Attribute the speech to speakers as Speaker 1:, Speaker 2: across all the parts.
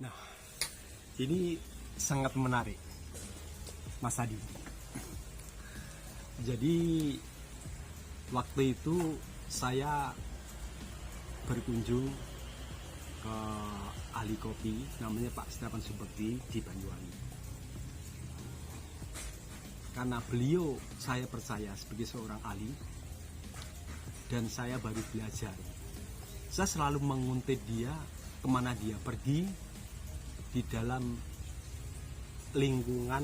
Speaker 1: Nah, ini sangat menarik, Mas Adi. Jadi waktu itu saya berkunjung ke ahli kopi, namanya Pak Stepan Subekti di Banyuwangi. Karena beliau saya percaya sebagai seorang ahli, dan saya baru belajar. Saya selalu menguntit dia kemana dia pergi di dalam lingkungan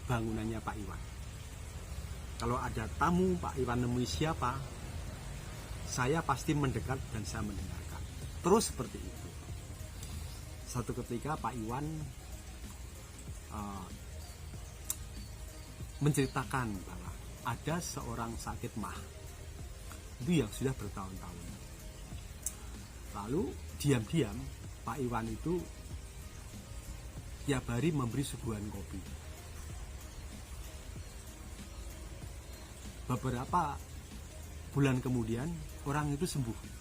Speaker 1: bangunannya Pak Iwan. Kalau ada tamu, Pak Iwan nemui siapa, saya pasti mendekat dan saya mendengarkan. Terus seperti itu. Satu ketika Pak Iwan menceritakan bahwa ada seorang sakit mah itu yang sudah bertahun-tahun. Lalu diam-diam Pak Iwan itu tiap hari memberi suguhan kopi. Beberapa bulan kemudian orang itu sembuh.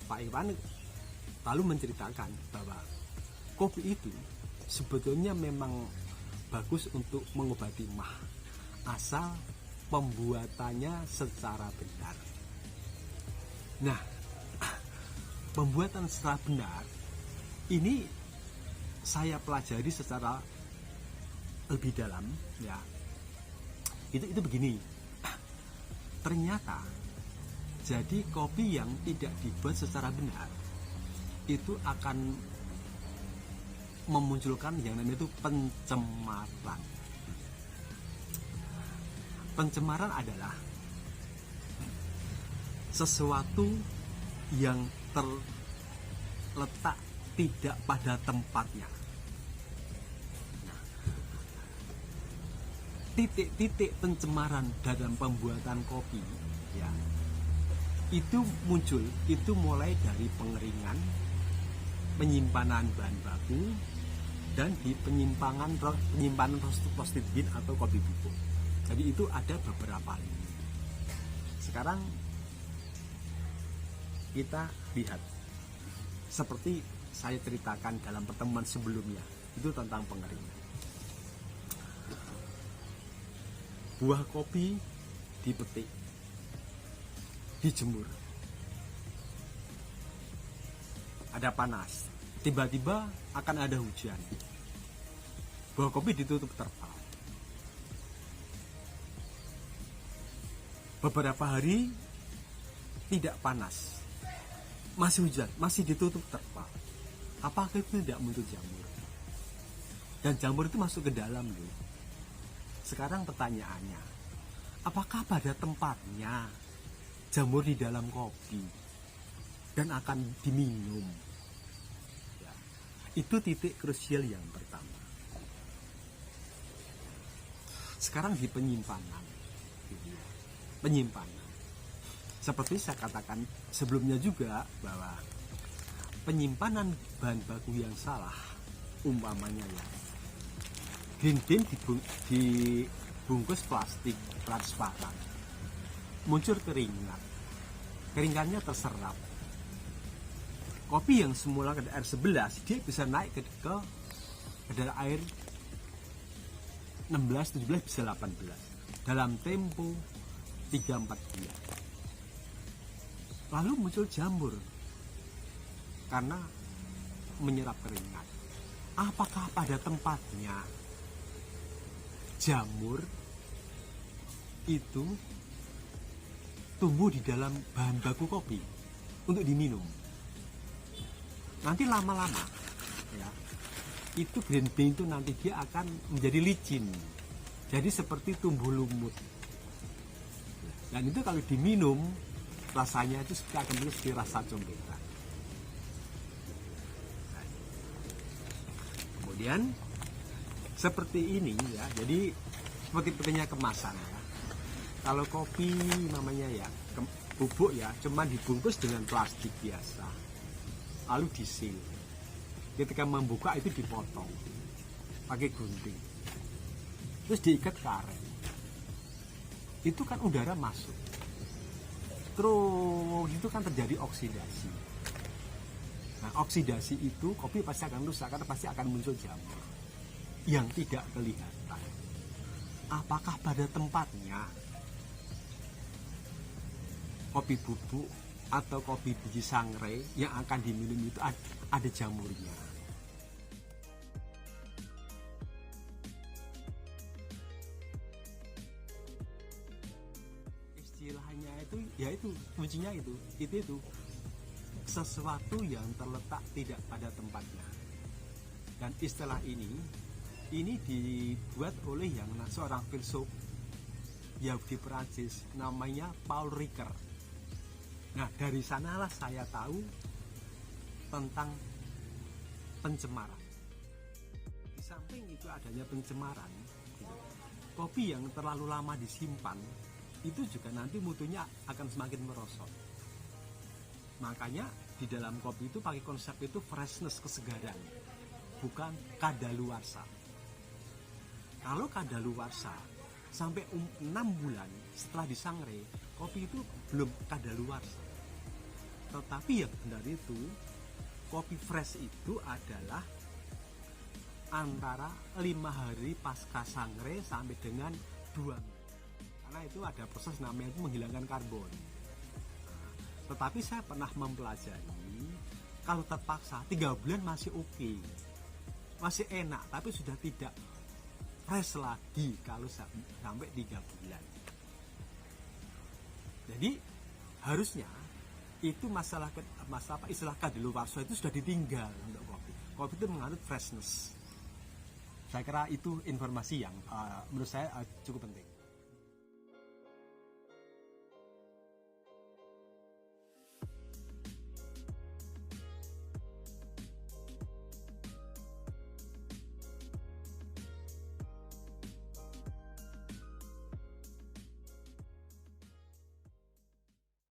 Speaker 1: Pak Iwan lalu menceritakan bahwa kopi itu sebetulnya memang bagus untuk mengobati mah, asal pembuatannya secara benar. Nah, pembuatan secara benar ini saya pelajari secara lebih dalam, ya. Itu begini. Ternyata jadi kopi yang tidak dibuat secara benar itu akan memunculkan yang namanya itu pencemaran. Pencemaran adalah sesuatu yang terletak tidak pada tempatnya. Titik-titik pencemaran dalam pembuatan kopi, ya, itu muncul, itu mulai dari pengeringan, penyimpanan bahan baku, dan di penyimpanan roasted bean atau kopi bubuk. Jadi itu ada beberapa lini. Sekarang kita lihat seperti saya ceritakan dalam pertemuan sebelumnya, itu tentang pengeringan. Buah kopi dipetik, dijemur, ada panas, tiba-tiba akan ada hujan. Buah kopi ditutup terpal. Beberapa hari tidak panas, masih hujan, masih ditutup terpal. Apakah itu tidak muncul jamur? Dan jamur itu masuk ke dalam loh. Sekarang pertanyaannya, apakah pada tempatnya jamur di dalam kopi dan akan diminum? Ya, itu titik krusial yang pertama. Sekarang di penyimpanan, penyimpanan. Seperti saya katakan sebelumnya juga bahwa penyimpanan bahan baku yang salah, umpamanya ya, green bean dibungkus plastik transparan, muncul keringatnya terserap. Kopi yang semula ke air 11 dia bisa naik ke kadar air 16, 17, bisa 18 dalam tempo 3-4 bulan. Lalu muncul jamur karena menyerap keringat. Apakah pada tempatnya jamur itu tumbuh di dalam bahan baku kopi untuk diminum? Nanti lama-lama, ya, itu green bean itu nanti dia akan menjadi licin, jadi seperti tumbuh lumut. Dan itu kalau diminum rasanya itu akan seperti rasa comberan. Kemudian seperti ini, ya, jadi seperti pentingnya kemasan, ya. Kalau kopi namanya ya bubuk, ya, cuma dibungkus dengan plastik biasa, lalu disil. Ketika membuka itu dipotong pakai gunting, terus diikat karet. Itu kan udara masuk. terus itu kan terjadi oksidasi. Nah, oksidasi itu kopi pasti akan rusak karena pasti akan muncul jamur yang tidak kelihatan. Apakah pada tempatnya kopi bubuk atau kopi biji sangrai yang akan diminum itu ada jamurnya? Istilahnya itu, yaitu kuncinya itu sesuatu yang terletak tidak pada tempatnya. Dan istilah ini dibuat oleh seorang filsuf Yahudi Perancis namanya Paul Ricoeur. Nah, dari sanalah saya tahu tentang pencemaran. Di samping itu adanya pencemaran, kopi yang terlalu lama disimpan itu juga nanti mutunya akan semakin merosot. Makanya di dalam kopi itu pakai konsep itu freshness, kesegaran, bukan kadaluarsa. Kalau kadaluarsa sampai 6 bulan setelah disangrai, kopi itu belum kadaluarsa. Tetapi yang benar itu, kopi fresh itu adalah antara 5 hari pasca sangrai sampai dengan 2 minggu. Karena itu ada proses namanya itu menghilangkan karbon. Tetapi saya pernah mempelajari, kalau terpaksa 3 bulan masih oke, masih enak, tapi sudah tidak fresh lagi kalau sampai 3 bulan. Jadi harusnya itu masalah istilah kadaluarsa itu sudah ditinggal untuk kopi. Kopi itu menganut freshness. Saya kira itu informasi yang menurut saya cukup penting.